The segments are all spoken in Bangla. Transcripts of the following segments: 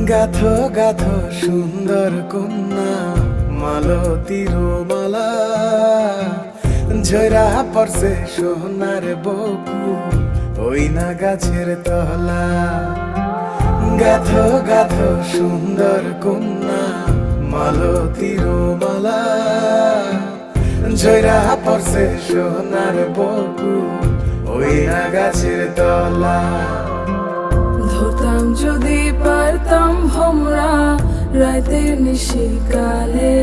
গাথো গাথো সুন্দর কন্যা মালতীর মালা, ঝরা পড়ছে সোনার বকু ওই না গাছের তলা। গাথো গাথো সুন্দর কন্যা মালতীর মালা, ঝরা পড়ছে সোনার বকু ওই না গাছের তলা। ধরতাম যদি পারতাম ভোমরা রাতে নিশিকালে,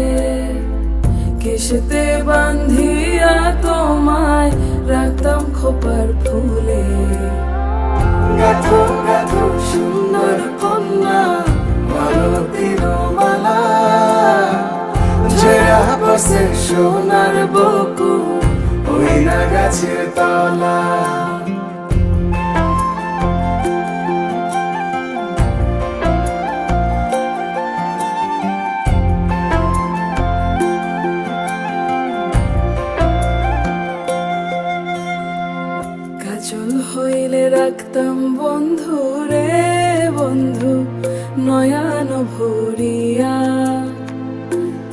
কেশেতে বান্ধিয়া তোমায় রাখতাম খোপার ফুলে। গাথো গাথো সুন্দর কন্যা মালতীর মালা, ঝরা পড়ছে সোনার বকু ওই না গাছের তলা। কাজল হইলে রাখতাম বন্ধু রে বন্ধু নয়ন ভরিয়া,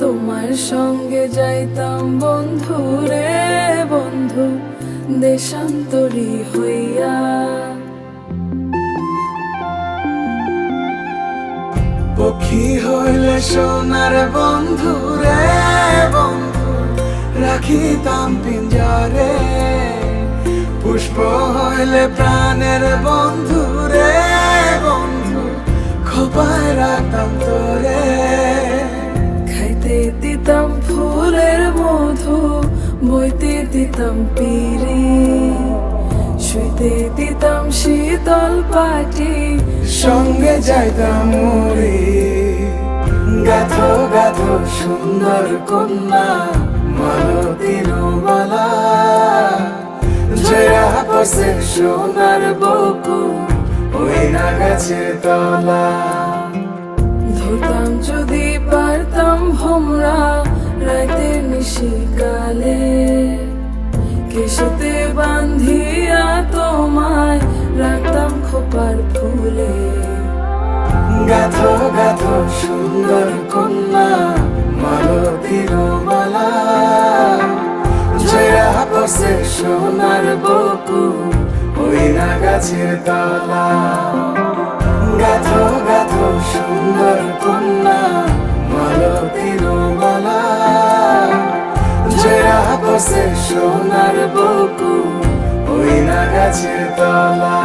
তোমার সঙ্গে যাইতাম বন্ধু রে বন্ধু দেশান্তরী হইয়া। পক্ষী হইলে সোনার বন্ধু রে বন্ধু রাখিতাম পিঞ্জরে, পুষ্প হইলে প্রাণের বন্ধু রে বন্ধু খোপায় রাখতাম তোরে। খাইতে দিতাম ফুলের মধু, বইতে দিতাম পিরি, শুইতে দিতাম শীতল পাটি, সঙ্গে যাইতাম মরি। গাথো গাথো সুন্দর কন্যা মালতীর মালা, ঝরা পড়ছে সোনার বকু ওই না গাছের তলা। ধরতাম যদি পারতাম ভোমরা রাতে নিশিকালে, কেশেতে বান্ধিয়া তোমায় রাখতাম খোপার ফুলে। গাথো গাথো সুন্দর কন্যা মালতীর মালা, ঝরা পড়ছে সোনার বকু ওই না গাছের তলা। গাথো গাথো সুন্দর কন্যা মালতীর মালা, ঝরা পড়ছে সোনার বকু ওই না গাছের তলা।